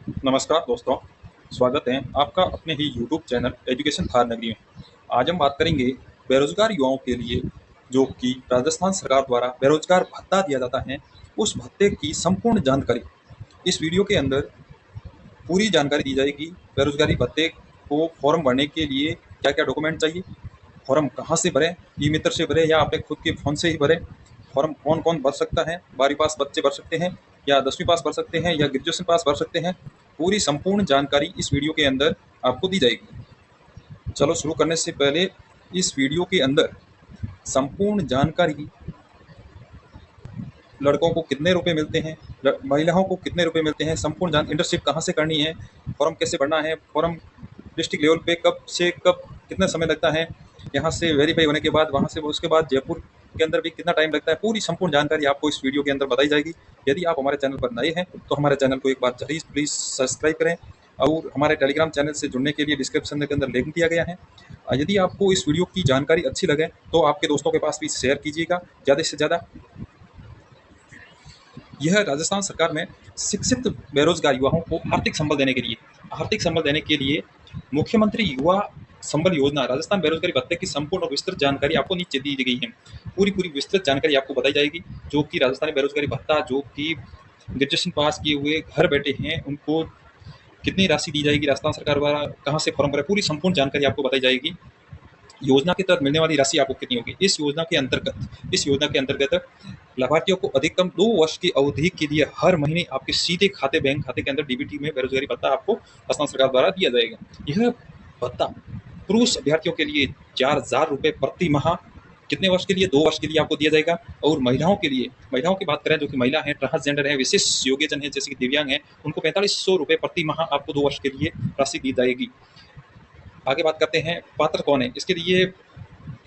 नमस्कार दोस्तों, स्वागत है आपका अपने ही यूट्यूब चैनल एजुकेशन थार नगरी में। आज हम बात करेंगे बेरोजगार युवाओं के लिए जो कि राजस्थान सरकार द्वारा बेरोजगार भत्ता दिया जाता है, उस भत्ते की संपूर्ण जानकारी इस वीडियो के अंदर पूरी जानकारी दी जाएगी। बेरोजगारी भत्ते को फॉर्म भरने के लिए क्या क्या डॉक्यूमेंट चाहिए, फॉर्म कहाँ से भरें, ई मित्र से भरें या अपने खुद के फ़ोन से ही भरें, फॉर्म कौन कौन भर सकता है, 12वीं पास बच्चे भर सकते हैं या 10वीं पास भर सकते हैं या ग्रेजुएशन पास भर सकते हैं, पूरी संपूर्ण जानकारी इस वीडियो के अंदर आपको दी जाएगी। चलो शुरू करने से पहले इस वीडियो के अंदर संपूर्ण जानकारी, लड़कों को कितने रुपए मिलते हैं, महिलाओं को कितने रुपए मिलते हैं, संपूर्ण इंटर्नशिप कहाँ से करनी है, फॉर्म कैसे भरना है, फॉर्म डिस्ट्रिक्ट लेवल पे कब से कब कितना समय लगता है, यहाँ से वेरीफाई होने के बाद वहाँ से उसके बाद जयपुर के अंदर भी कितना टाइम लगता है, पूरी संपूर्ण जानकारी आपको इस वीडियो के अंदर बताई जाएगी। यदि आप हमारे चैनल पर नए हैं तो हमारे चैनल को एक बार प्लीज़ सब्सक्राइब करें और हमारे टेलीग्राम चैनल से जुड़ने के लिए डिस्क्रिप्शन के अंदर लिंक दिया गया है। यदि आपको इस वीडियो की जानकारी अच्छी लगे तो आपके दोस्तों के पास भी शेयर कीजिएगा ज़्यादा से ज़्यादा। यह राजस्थान सरकार में शिक्षित बेरोजगार युवाओं को आर्थिक संबल देने के लिए मुख्यमंत्री युवा संबल योजना राजस्थान बेरोजगारी भत्ते की संपूर्ण और विस्तृत जानकारी आपको नीचे दी गई है। पूरी विस्तृत जानकारी आपको बताई जाएगी, जो कि राजस्थानी बेरोजगारी भत्ता जो कि ग्रेजुएशन पास किए हुए घर बैठे हैं उनको कितनी राशि दी जाएगी राजस्थान सरकार द्वारा, कहाँ से फॉर्म भरें, पूरी संपूर्ण जानकारी आपको बताई जाएगी। योजना के तहत मिलने वाली राशि आपको कितनी होगी। इस योजना के अंतर्गत लाभार्थियों को अधिकतम 2 वर्ष की अवधि के लिए हर महीने आपके सीधे बैंक खाते के अंदर डीबीटी में बेरोजगारी भत्ता आपको राजस्थान सरकार द्वारा दिया जाएगा। यह भत्ता पुरुष अभ्यर्थियों के लिए 4,000 रुपये प्रति माह कितने वर्ष के लिए, 2 वर्ष के लिए आपको दिया जाएगा। और महिलाओं की बात करें जो कि महिला है, ट्रांसजेंडर है, विशेष योग्यजन है जैसे कि दिव्यांग है, उनको 4500 रुपये प्रति माह आपको 2 वर्ष के लिए राशि दी जाएगी। आगे बात करते हैं पात्र कौन है, इसके लिए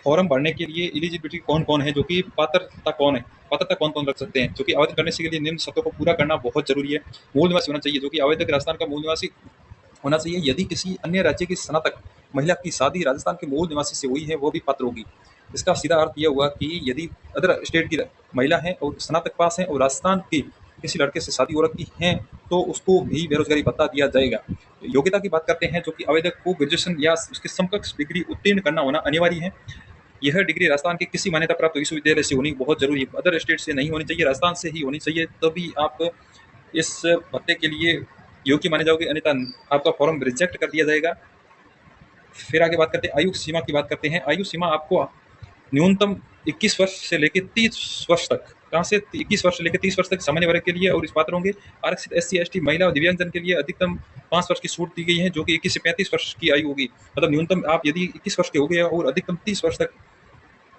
फॉर्म भरने के लिए एलिजिबिलिटी कौन कौन है, जो कि पात्रता कौन कौन रख सकते हैं। जो कि आवेदन करने के लिए निम्न शर्तों को पूरा करना बहुत जरूरी है। मूल निवासी होना चाहिए, जो कि आवेदक राजस्थान का मूल निवासी होना चाहिए। यदि किसी अन्य राज्य की स्नातक महिला की शादी राजस्थान के मूल निवासी से हुई है वो भी पात्र होगी। इसका सीधा अर्थ यह हुआ कि यदि अदर स्टेट की महिला है और स्नातक पास है और राजस्थान की किसी लड़के से शादी हो रखी है तो उसको भी बेरोजगारी भत्ता दिया जाएगा। योग्यता की बात करते हैं, जो कि आवेदक को ग्रेजुएशन या उसके समकक्ष डिग्री उत्तीर्ण करना होना अनिवार्य है। यह डिग्री राजस्थान के किसी मान्यता प्राप्त विश्वविद्यालय से होनी बहुत जरूरी है, अदर स्टेट से नहीं होनी चाहिए, राजस्थान से ही होनी चाहिए, तभी आप इस भत्ते के लिए योग्य माने जाओगे, अन्यथा आपका फॉर्म रिजेक्ट कर दिया जाएगा। फिर आगे बात करते हैं आयु सीमा की बात करते हैं। आयु सीमा आपको न्यूनतम 21 वर्ष से लेकर 30 वर्ष तक, कहाँ से 21 वर्ष से लेकर 30 वर्ष तक सामान्य वर्ग के लिए और इस पात्र होंगे। आरक्षित एससी एसटी महिला और दिव्यांगजन के लिए अधिकतम 5 वर्ष की छूट दी गई है, जो कि 21 से 35 वर्ष की आयु होगी। मतलब न्यूनतम आप यदि 21 वर्ष के हो गए और अधिकतम 30 वर्ष तक,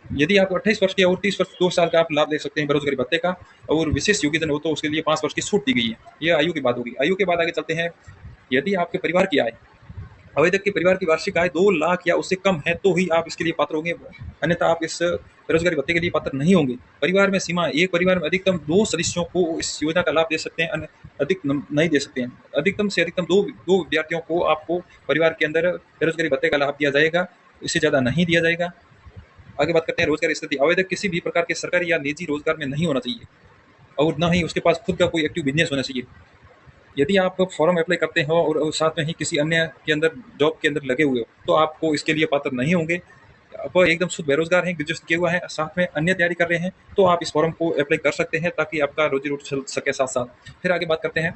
यदि आप 28 वर्ष के और 30 वर्ष 2 साल का आप लाभ ले सकते हैं बेरोजगारी भत्ते का, और विशेष योग्यता हो तो उसके लिए 5 वर्ष की छूट दी गई है। यह आयु की बात होगी। आयु के बाद आगे चलते हैं। यदि आपके परिवार की आय, आवेदक के परिवार की वार्षिक आय 2 लाख या उससे कम है तो ही आप इसके लिए पात्र होंगे, अन्यथा आप इस बेरोजगारी भत्ते के लिए पात्र नहीं होंगे। परिवार में सीमा, एक परिवार में अधिकतम 2 सदस्यों को इस योजना का लाभ दे सकते हैं, अधिक नहीं दे सकते हैं। अधिकतम से अधिकतम दो विद्यार्थियों को आपको परिवार के अंदर बेरोजगारी भत्ते का लाभ दिया जाएगा, इससे ज़्यादा नहीं दिया जाएगा। आगे बात करते हैं रोजगार स्थिति। आवेदक किसी भी प्रकार के सरकारी या निजी रोजगार में नहीं होना चाहिए और न ही उसके पास खुद का कोई एक्टिव बिजनेस होना चाहिए। यदि आप फॉर्म अप्लाई करते हो और साथ में ही किसी अन्य के अंदर जॉब के अंदर लगे हुए हो तो आपको इसके लिए पात्र नहीं होंगे। आप एकदम शुद्ध बेरोजगार हैं, ग्रेजुएशन किया हुआ है, साथ में अन्य तैयारी कर रहे हैं, तो आप इस फॉर्म को अप्लाई कर सकते हैं ताकि आपका रोजी रोटी चल सके साथ साथ। फिर आगे बात करते हैं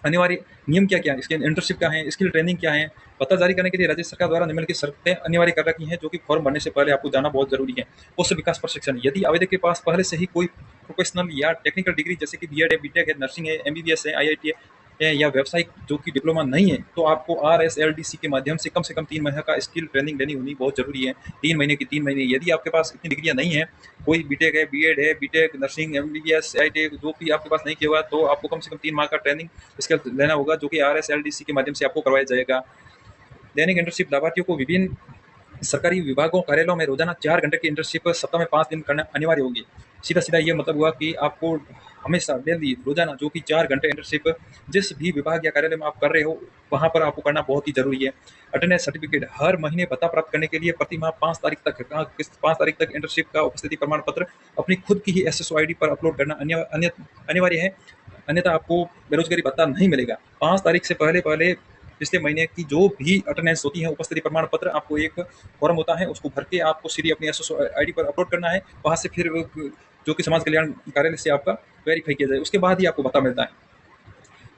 अनिवार्य नियम क्या क्या है, इसके इंटर्नशिप क्या है, स्किल ट्रेनिंग क्या है। पता जारी करने के लिए राज्य सरकार द्वारा निम्नलिखित शर्तें अनिवार्य कर रखी हैं, जो कि फॉर्म भरने से पहले आपको जाना बहुत जरूरी है। कौशल विकास प्रशिक्षण, यदि आवेदक के पास पहले से ही कोई प्रोफेशनल या टेक्निकल डिग्री जैसे कि बीएड है, बीटेक है, नर्सिंग है, एमबीबीएस है, आईआईटी है या व्यावसायिक जो कि डिप्लोमा नहीं है, तो आपको आरएसएलडीसी के माध्यम से कम 3 महीने का स्किल ट्रेनिंग लेनी होनी बहुत जरूरी है। 3 महीने की 3 महीने। यदि आपके पास इतनी डिग्रियां नहीं है, कोई बीटेक है, बीएड है, बीटेक, नर्सिंग, एमबीबीएस, आईआईटी जो भी आपके पास नहीं किया हुआ, तो आपको कम से कम 3 माह का ट्रेनिंग स्किल लेना होगा, जो कि आरएसएलडीसी के माध्यम से आपको करवाया जाएगा। दैनिक इंटर्नशिप, लाभार्थियों को विभिन्न सरकारी विभागों कार्यालयों में रोजाना 4 घंटे की इंटर्नशिप सप्ताह में 5 दिन करना अनिवार्य होगी। सीधा सीधा ये मतलब हुआ कि आपको हमेशा डेली रोजाना जो कि 4 घंटे इंटर्नशिप जिस भी विभाग या कार्यालय में आप कर रहे हो वहाँ पर आपको करना बहुत ही जरूरी है। अटेंडेंस सर्टिफिकेट हर महीने भत्ता प्राप्त करने के लिए प्रति माह 5 तारीख तक 5 तारीख तक इंटर्नशिप का उपस्थिति प्रमाण पत्र अपनी खुद की ही एसएसओ आईडी पर अपलोड करना अनिवार्य है, अन्यथा आपको बेरोजगारी भत्ता नहीं मिलेगा। 5 तारीख से पहले पहले पिछले महीने की जो भी अटेंडेंस होती है उपस्थिति प्रमाण पत्र आपको एक फॉर्म होता है उसको भर के आपको सीधी अपनी एसएसओ आईडी पर अपलोड करना है। वहाँ से फिर जो कि समाज कल्याण कार्यालय से आपका वेरीफाई किया जाए, उसके बाद ही आपको भत्ता मिलता है।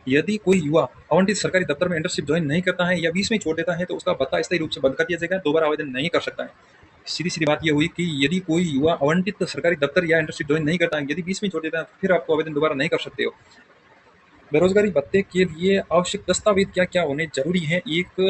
यदि कोई युवा आवंटित सरकारी दफ्तर में इंटर्नशिप ज्वाइन नहीं करता है या बीच में छोड़ देता है तो उसका भत्ता स्थायी रूप से बंद कर दिया जाएगा, दोबारा आवेदन नहीं कर सकता है। सीधी सीधी बात यह हुई कि यदि कोई युवा आवंटित सरकारी दफ्तर या इंटर्नशिप ज्वाइन नहीं करता है, यदि बीच में छोड़ देता है तो फिर आपको आवेदन दोबारा नहीं कर सकते हो। बेरोजगारी भत्ते के लिए आवश्यक दस्तावेज क्या क्या होने जरूरी है, एक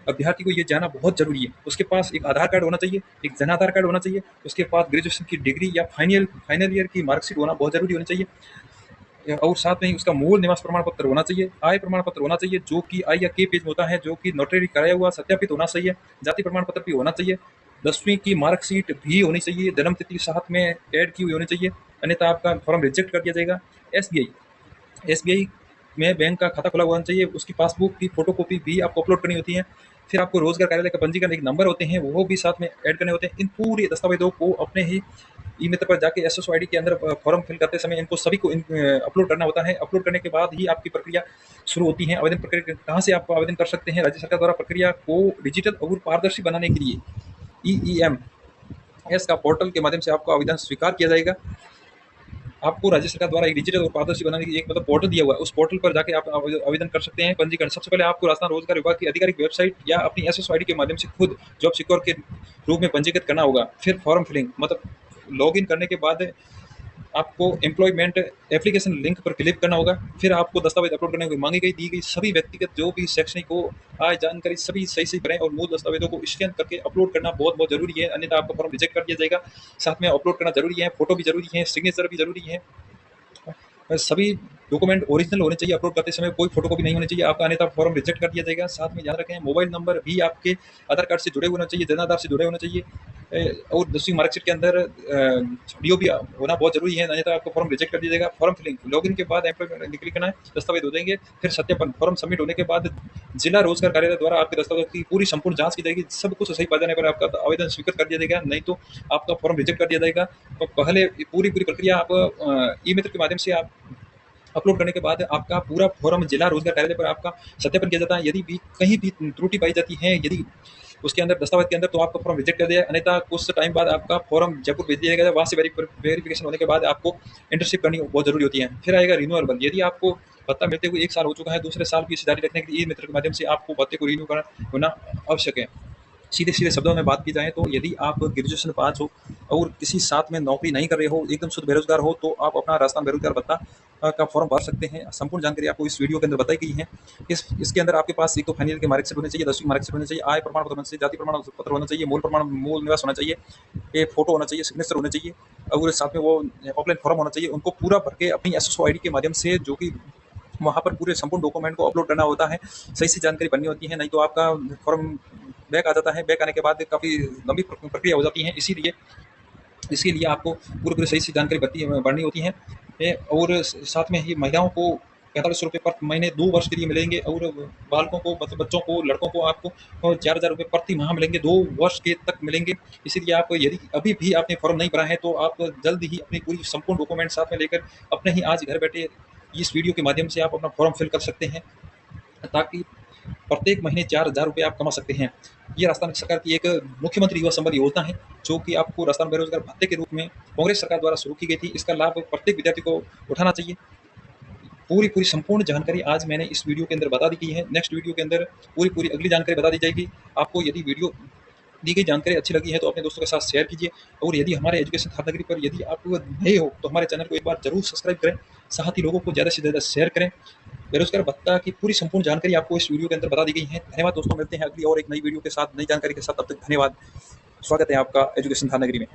अभ्यर्थी को ये जानना बहुत जरूरी है। उसके पास एक आधार कार्ड होना चाहिए, एक जन आधार कार्ड होना चाहिए, उसके पास ग्रेजुएशन की डिग्री या फाइनल ईयर की मार्कशीट होना बहुत जरूरी होनी चाहिए, और साथ में ही उसका मूल निवास प्रमाण पत्र होना चाहिए, आय प्रमाण पत्र होना चाहिए जो कि आई या के पेज में होता है, जो कि नोटरी कराया हुआ सत्यापित होना चाहिए, जाति प्रमाण पत्र भी होना चाहिए, 10वीं की मार्कशीट भी होनी चाहिए, जन्म तिथि साथ में ऐड की हुई होनी चाहिए, अन्यथा आपका फॉर्म रिजेक्ट कर दिया जाएगा। एसबीआई में बैंक का खाता खुला हुआ होना चाहिए, उसकी पासबुक की फोटोकॉपी भी आपको अपलोड करनी होती है। फिर आपको रोजगार कार्यालय का पंजीकरण एक नंबर होते हैं वो भी साथ में ऐड करने होते हैं। इन पूरे दस्तावेजों को अपने ही ई मित्र पर जाके एसएसओ आईडी के अंदर फॉर्म फिल करते समय इनको सभी को अपलोड करना होता है। अपलोड करने के बाद ही आपकी प्रक्रिया शुरू होती है। आवेदन प्रक्रिया कहाँ से आप आवेदन कर सकते हैं? राज्य सरकार द्वारा प्रक्रिया को डिजिटल और पारदर्शी बनाने के लिए EEMS का पोर्टल के माध्यम से आपको आवेदन स्वीकार किया जाएगा। आपको राज्य सरकार द्वारा एक डिजिटल और पारदर्शी बनाने की एक मतलब पोर्टल दिया हुआ है, उस पोर्टल पर जाके आप आवेदन कर सकते हैं। पंजीकरण सबसे पहले आपको राजस्थान रोजगार विभाग की आधिकारिक वेबसाइट या अपनी एसएसओ आईडी के माध्यम से खुद जॉब सिक्योर के रूप में पंजीकृत करना होगा। फिर फॉर्म फिलिंग मतलब लॉगिन करने के बाद आपको एम्प्लॉयमेंट एप्लीकेशन लिंक पर क्लिक करना होगा। फिर आपको दस्तावेज अपलोड करने को मांगी गई दी गई सभी व्यक्तिगत जो भी शैक्षणिक हो आय जानकारी सभी सही सही भरें और मूल दस्तावेजों को स्कैन करके अपलोड करना बहुत बहुत जरूरी है, अन्यथा आपका फॉर्म रिजेक्ट कर दिया जाएगा। साथ में अपलोड करना जरूरी है, फोटो भी जरूरी है, सिग्नेचर भी जरूरी है। सभी डॉक्यूमेंट ओरिजिनल होने चाहिए, अपलोड करते समय कोई फोटोकॉपी नहीं होनी चाहिए आपका, अन्यथा फॉर्म रिजेक्ट कर दिया जाएगा। साथ में ध्यान रखें मोबाइल नंबर भी आपके आधार कार्ड से जुड़े होना चाहिए, जन आधार से जुड़े होना चाहिए, और 10वीं मार्कशीट के अंदर वीडियो भी होना बहुत जरूरी है, अन्यथा आपको फॉर्म रिजेक्ट कर दिया जाएगा। फॉर्म फिलिंग लॉगिन के बाद एम्प्लॉयमेंट क्लिक करना है, दस्तावेज हो जाएंगे, फिर सत्यापन फॉर्म सबमिट होने के बाद जिला रोजगार कार्यालय द्वारा आपके दस्तावेज की पूरी संपूर्ण जांच की जाएगी। सब कुछ सही पाए जाने पर आपका आवेदन स्वीकृत कर दिया जाएगा, नहीं तो आपका फॉर्म रिजेक्ट कर दिया जाएगा। तो पहले पूरी पूरी प्रक्रिया आप ई मित्र के माध्यम से आप अपलोड करने के बाद आपका पूरा फॉर्म जिला रोजगार कार्यालय पर आपका सत्यापन किया जाता है। यदि भी कहीं भी त्रुटि पाई जाती है यदि उसके अंदर दस्तावेज के अंदर, तो आपका फॉर्म रिजेक्ट कर दिया, अन्यथा कुछ टाइम बाद आपका फॉर्म जयपुर भेज दिया जाएगा। वहाँ से वेरिफिकेशन होने के बाद आपको इंटर्नशिप करनी बहुत जरूरी होती है। फिर आएगा रिन्यूअल। यदि आपको भत्ता मिलते हुए 1 साल हो चुका है, दूसरे साल की जारी रखने के लिए ई मित्र के माध्यम से आपको भत्ते को रिन्यू करना होना आवश्यक है। सीधे सीधे शब्दों में बात की जाए तो यदि आप ग्रेजुएशन पास हो और किसी साथ में नौकरी नहीं कर रहे हो, एकदम शुद्ध बेरोजगार हो, तो आप अपना राजस्थान बेरोजगार भत्ता का फॉर्म भर सकते हैं। संपूर्ण जानकारी आपको इस वीडियो के अंदर बताई गई है। इसके अंदर आपके पास एक तो फाइनल के मार्कशीट होने चाहिए, 10वीं मार्कशीट होनी चाहिए, आय प्रमाण पत्र होना चाहिए, जाति प्रमाण पत्र होना चाहिए, मूल निवास होना चाहिए, ये फोटो होना चाहिए, सिग्नेचर होने चाहिए, और साथ में वो ऑफलाइन फॉर्म होना चाहिए। उनको पूरा भर के अपनी एसएसओ आईडी के माध्यम से जो कि वहाँ पर पूरे संपूर्ण डॉक्यूमेंट को अपलोड करना होता है, सही से जानकारी भरनी होती है, नहीं तो आपका फॉर्म बैक आ जाता है। बैक आने के बाद काफ़ी लंबी प्रक्रिया हो जाती है, इसीलिए इसके लिए आपको पूरी पूरी सही से जानकारी भरनी होती है। और साथ में ही महिलाओं को 4500 रुपये पर महीने 2 वर्ष के लिए मिलेंगे, और बालकों को मतलब बच्चों को लड़कों को आपको 4000 रुपये प्रति माह मिलेंगे, 2 वर्ष के तक मिलेंगे। इसीलिए आप यदि अभी भी आपने फॉर्म नहीं भरा है तो आप जल्द ही अपनी पूरी संपूर्ण डॉक्यूमेंट साथ में लेकर अपने ही आज घर बैठे इस वीडियो के माध्यम से आप अपना फॉर्म फिल कर सकते हैं, ताकि प्रत्येक महीने 4000 रुपये आप कमा सकते हैं। ये राजस्थान सरकार की एक मुख्यमंत्री युवा संबल योजना है, जो कि आपको राजस्थान बेरोजगार भत्ते के रूप में कांग्रेस सरकार द्वारा शुरू की गई थी। इसका लाभ प्रत्येक विद्यार्थी को उठाना चाहिए। पूरी पूरी संपूर्ण जानकारी आज मैंने इस वीडियो के अंदर बता दी गई है। नेक्स्ट वीडियो के अंदर पूरी पूरी अगली जानकारी बता दी जाएगी। आपको यदि वीडियो दी गई जानकारी अच्छी लगी है तो अपने दोस्तों के साथ शेयर कीजिए, और यदि हमारे एजुकेशन थानागिरी पर यदि आप नए हो तो हमारे चैनल को एक बार जरूर सब्सक्राइब करें, साथ ही लोगों को ज़्यादा से ज़्यादा शेयर करें। बेरोजगार भत्ता की पूरी संपूर्ण जानकारी आपको इस वीडियो के अंदर बता दी गई है। धन्यवाद दोस्तों, मिलते हैं अगली और एक नई वीडियो के साथ, नई जानकारी के साथ। तब तक धन्यवाद। स्वागत है आपका एजुकेशन थानागिरी में।